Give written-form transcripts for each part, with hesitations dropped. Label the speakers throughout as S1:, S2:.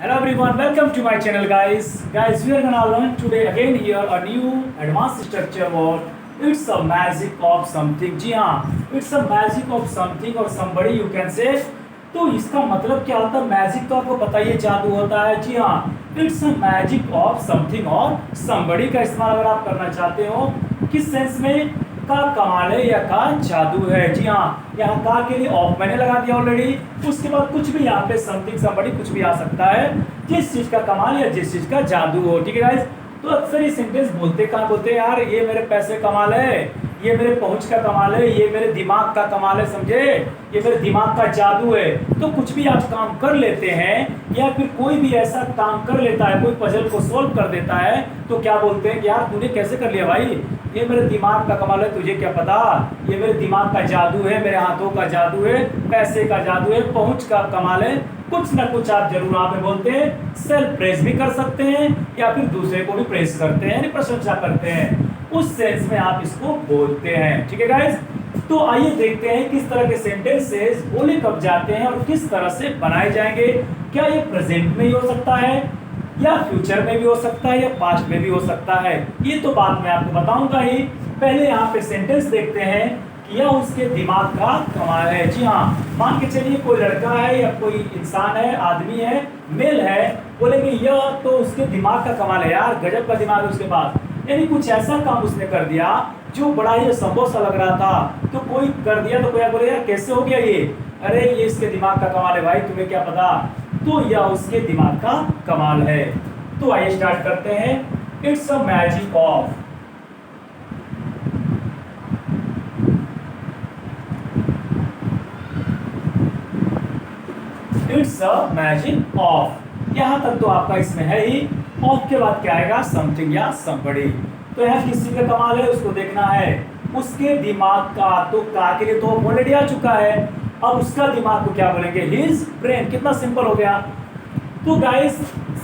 S1: Hello everyone, welcome to my channel guys. Guys, we are gonna learn today again here a new advanced structure word. It's a magic of something. जी हाँ, it's a magic of something or somebody you can say. तो इसका मतलब क्या होता है? Magic तो आपको पता ही है, जादू होता है। जी हाँ, it's a magic of something और somebody का इस्तेमाल अगर आप करना चाहते हो किस सेंस में, का कमाल है या का जादू है। जी हाँ, यहाँ का के लिए ऑफ मैंने लगा दिया ऑलरेडी। उसके बाद कुछ भी यहाँ पे समथिंग समबड़ी कुछ भी आ सकता है, जिस चीज का कमाल या जिस चीज का जादू हो। ठीक है गाइस, तो अक्सर ये सेंटेंस बोलते कहाँ बोलते हैं यार, ये मेरे पैसे कमाल है, ये मेरे पहुंच का कमाल है, ये मेरे दिमाग का कमाल है, समझे, ये मेरे दिमाग का जादू है। तो कुछ भी आप काम कर लेते हैं या फिर कोई भी ऐसा काम कर लेता है, कोई पजल को सोल्व कर देता है, तो क्या बोलते हैं कि यार तूने कैसे कर लिया भाई, ये मेरे दिमाग का कमाल है, तुझे क्या पता, ये मेरे दिमाग का जादू है, मेरे हाथों का जादू है, पैसे का जादू है, पहुंच का कमाल है। कुछ ना कुछ आप जरूर वहां पे बोलते हैं। सेल्फ प्रेज भी कर सकते हैं या फिर दूसरे को भी प्रेज करते हैं, यानी प्रशंसा करते हैं, उस सेंस में आप इसको बोलते हैं। ठीक है गाइस, तो आइए देखते हैं किस तरह के सेंटेंसेस बोले कब जाते हैं और किस तरह से बनाए जाएंगे। क्या ये प्रेजेंट में ही हो सकता है या फ्यूचर में भी हो सकता है या पास्ट में भी हो सकता है, ये तो बात मैं आपको बताऊंगा ही। पहले यहाँ पे सेंटेंस देखते हैं कि यह उसके दिमाग का कमाल है। जी हाँ, मान के चलिए कोई लड़का है या कोई इंसान है, आदमी है, मेल है, बोलेंगे यह तो उसके दिमाग का कमाल है यार, गजब का दिमाग है उसके पास। यानी कुछ ऐसा काम उसने कर दिया जो बड़ा ही असंभव सा लग रहा था, तो कोई कर दिया तो कोई बोले यार कैसे हो गया ये, अरे ये इसके दिमाग का कमाल है भाई, तुम्हें क्या पता, तो यह उसके दिमाग का कमाल है। तो आइए स्टार्ट करते हैं। It's a magic of, it's a magic of, यहां तक तो आपका इसमें है ही। ऑफ के बाद क्या आएगा, समथिंग या समबडी। तो यहाँ किसी का कमाल है उसको देखना है, उसके दिमाग का, तो का के लिए तो ऑलरेडी आ चुका है, अब उसका दिमाग को क्या बोलेंगे, हिज ब्रेन। कितना सिंपल हो गया। तो गाइस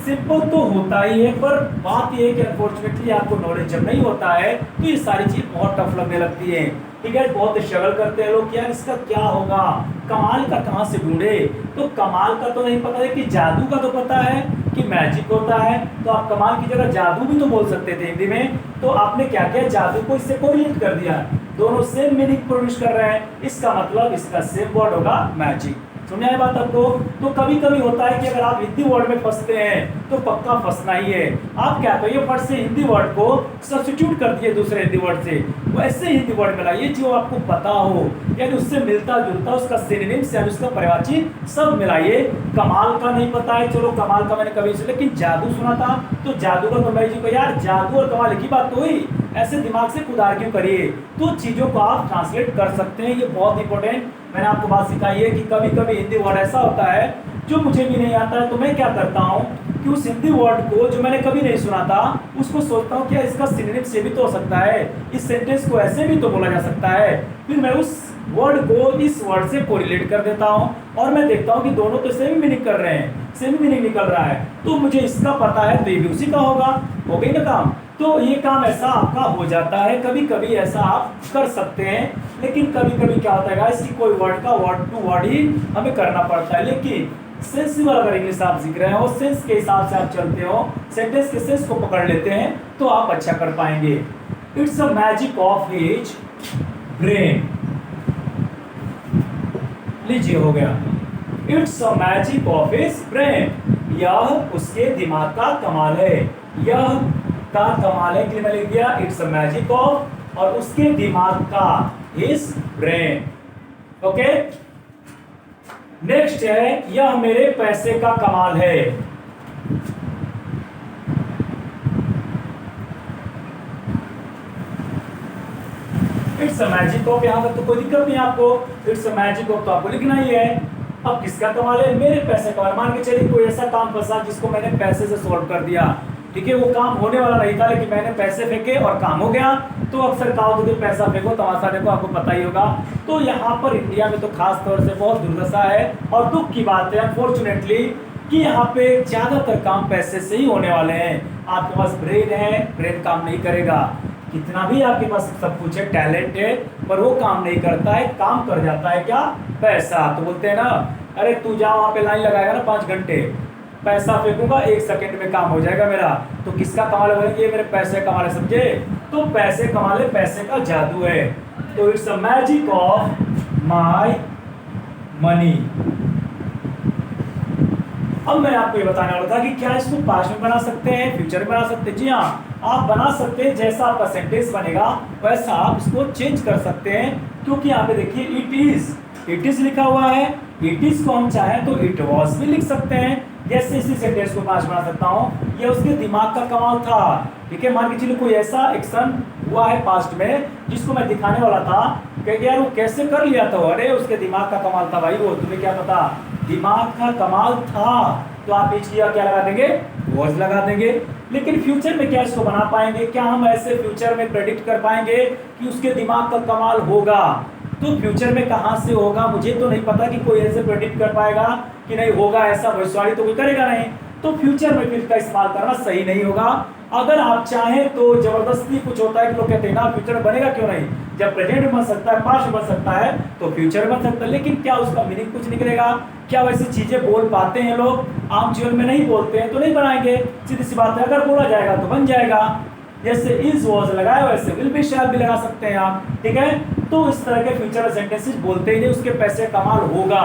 S1: सिंपल तो होता ही है, पर बात यह है कि अनफॉर्चुनेटली आपको नॉलेज जब नहीं होता है तो ये सारी चीज बहुत टफ लगने लगती है। ठीक है, बहुत स्ट्रगल करते हैं लोग, यार इसका क्या होगा, कमाल का कहाँ से ढूंढे। तो कमाल का तो नहीं पता है, कि जादू का तो पता है कि मैजिक होता है, तो आप कमाल की जगह जादू भी तो बोल सकते थे हिंदी में। तो आपने क्या किया, जादू को इससे कोरिलेट कर दिया, दोनों सेम मीनिंग प्रोड्यूस कर रहे हैं, इसका मतलब इसका सेम वर्ड होगा मैजिक। समझ आए बात आपको। तो कभी कभी होता है कि अगर आप हिंदी वर्ड में फंसते हैं तो पक्का फंसना ही है। आप क्या करिए, फट से हिंदी वर्ड को सब्स्टिट्यूट कर दिए दूसरे हिंदी वर्ड से, वैसे हिंदी वर्ड मिलाइए जो आपको पता हो, यानी उससे मिलता जुलता, उसका सिनोनिम्स यानी उसका पर्यायवाची सब मिलाइए। कमाल का नहीं पता है, चलो कमाल का मैंने कभी, लेकिन जादू सुना था, तो जादू का तो मैं जी को यार जादू और कमाल की बात तो हुई, ऐसे दिमाग से खुद आर्ग्यू करिए, तो चीजों को आप ट्रांसलेट कर सकते हैं। ये बहुत इंपॉर्टेंट मैंने आपको बात सिखाई है कि कभी कभी हिंदी वर्ड ऐसा होता है जो मुझे भी नहीं आता है, तो मैं क्या करता हूँ कि उस हिंदी वर्ड को जो मैंने कभी नहीं सुना था उसको सोचता हूँ क्या इसका सिनोनिम से भी तो हो सकता है, इस सेंटेंस को ऐसे भी तो बोला जा सकता है, फिर मैं उस वर्ड को इस वर्ड से कोरिलेट कर देता हूँ और मैं देखता हूँ कि दोनों तो सेम मीनिंग कर रहे हैं, सेम मीनिंग निकल रहा है, तो मुझे इसका पता है तो ये भी उसी का होगा, हो गई ना काम। तो ये काम ऐसा आपका हो जाता है, कभी कभी ऐसा आप कर सकते हैं, लेकिन कभी कभी क्या होता है गाइस कि कोई वर्ड का वर्ड टू वर्ड ही हमें करना पड़ता है। लेकिन सेंसिबल अगर इंग्लिश आप सीख रहे हो, सेंस के हिसाब से आप चलते हो, सेंटेंस के सेंस को पकड़ लेते हैं, तो आप अच्छा कर पाएंगे। It's a magic of his brain, लीजिए हो गया, it's a magic of his brain, यह उसके दिमाग का कमाल है, यह का कमाल है, मैंने लिख दिया इट्स अ मैजिक ऑफ, और उसके दिमाग का हिज ब्रेन। ओके, नेक्स्ट है यह मेरे पैसे का कमाल है, इट्स अ मैजिक ऑफ, यहां तक तो कोई दिक्कत नहीं आपको, इट्स अ मैजिक ऑफ तो आपको लिखना ही है। अब किसका कमाल है, मेरे पैसे का। मान के चलिए कोई ऐसा काम फंसा जिसको मैंने पैसे से सॉल्व कर दिया, ठीक है, वो काम होने वाला नहीं था लेकिन मैंने पैसे फेंके और काम हो गया। तो अक्सर कहा होता है पैसा फेंको तमाशा देखो, आपको पता ही होगा। तो यहाँ पर इंडिया में तो खास तौर से बहुत दुर्दशा है और दुख की बात है अनफॉर्चुनेटली कि यहाँ पे ज्यादातर काम पैसे से ही होने वाले हैं। आपके पास ब्रेन है, ब्रेन काम नहीं करेगा, कितना भी आपके पास सब कुछ है, टैलेंट है, पर वो काम नहीं करता है, काम कर जाता है क्या, पैसा। तो बोलते हैं ना, अरे तू जा वहाँ पे लाइन लगाएगा ना 5 घंटे, पैसा फेंकूंगा 1 सेकंड में काम हो जाएगा मेरा। तो किसका कमाल बोलेंगे? मेरे पैसे कमाल है, समझे? तो पैसे कमाले, पैसे का जादू है। तो it's a magic of my money. अब मैं आपको ये बताने वाला था कि क्या इसको पास्ट में बना सकते हैं, फ्यूचर में बना सकते हैं? जी हाँ, आप बना सकते हैं। जैसा आपका सेंटेंस बनेगा वैसा आप इसको चेंज कर सकते हैं, क्योंकि यहाँ पे देखिए इट इज लिखा हुआ है। इट इज को हम चाहें तो इट वॉज भी लिख सकते हैं। जैसे इसी सेंटेंस को पास्ट बना सकता हूँ, ये उसके दिमाग का कमाल था। ठीक है, मान के चलिए कोई ऐसा एक्शन हुआ है पास्ट में जिसको मैं दिखाने वाला था कि यार वो कैसे कर लिया था। अरे उसके दिमाग का कमाल था भाई, वो तुम्हें क्या पता, दिमाग का कमाल था। तो आप बीच क्या लगा देंगे? वॉज लगा देंगे। लेकिन फ्यूचर में क्या इसको बना पाएंगे? क्या हम ऐसे फ्यूचर में प्रेडिक्ट कर पाएंगे कि उसके दिमाग का कमाल होगा? तो फ्यूचर में कहां से होगा मुझे तो नहीं पता कि कोई ऐसे प्रेडिक्ट कर पाएगा कि नहीं होगा ऐसा, भविष्यवाणी तो कोई करेगा नहीं। तो फ्यूचर में फिर का इस्तेमाल करना सही नहीं होगा। अगर आप चाहें तो जबरदस्ती कुछ होता है कि लोग कहते हैं ना फ्यूचर में बनेगा, क्यों नहीं? जब प्रेजेंट में बन सकता है, पास्ट में बन सकता है, तो फ्यूचर में बन सकता है। लेकिन क्या उसका मीनिंग कुछ निकलेगा? क्या वैसी चीजें बोल पाते हैं लोग? आम जीवन में नहीं बोलते हैं तो नहीं बनाएंगे, सीधी सी बात है। अगर बोला जाएगा तो बन जाएगा। जैसे इज वॉज लगाया वैसे विल बी शैल भी लगा सकते हैं आप। ठीक है, तो इस तरह के फ्यूचर सेंटेंसेस बोलते ही नहीं उसके पैसे कमाल होगा।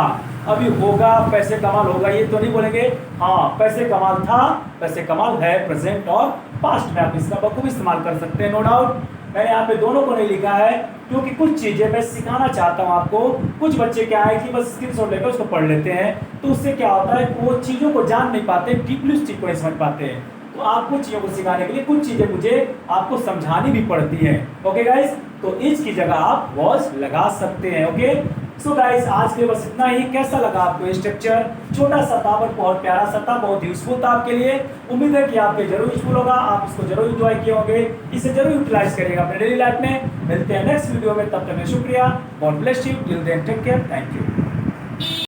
S1: अभी होगा पैसे कमाल होगा ये तो नहीं बोलेंगे। हाँ, पैसे कमाल था, पैसे कमाल है, प्रेजेंट और पास्ट में आप इसका बखूबी इस्तेमाल कर सकते हैं, नो डाउट। मैंने यहाँ पे दोनों को नहीं लिखा है क्योंकि कुछ चीजें मैं सिखाना चाहता हूँ आपको। कुछ बच्चे क्या है कि बस स्क्रीनशॉट लेकर उसको पढ़ लेते हैं, तो उससे क्या होता है वो चीजों को जान नहीं पाते, डीपली उस चीज को नहीं समझ पाते हैं। तो आपको चीजों को सिखाने के लिए कुछ चीजें मुझे आपको समझानी भी पड़ती हैं। ओके गाइस, तो इज की जगह आप वॉज लगा सकते हैं। ओके, सो गाइस आज के लिए बस इतना ही। कैसा लगा आपको स्ट्रक्चर? छोटा सा था पर बहुत प्यारा सा था, बहुत यूजफुल था आपके लिए। उम्मीद है कि आपके जरूर यूजफुल होगा, आप इसको जरूर एंजॉय किए होंगे, इसे जरूर यूटिलाइज करिएगा अपने डेली लाइफ में। मिलते हैं नेक्स्ट वीडियो में, तब तक शुक्रिया। God bless you, till then take care, thank you.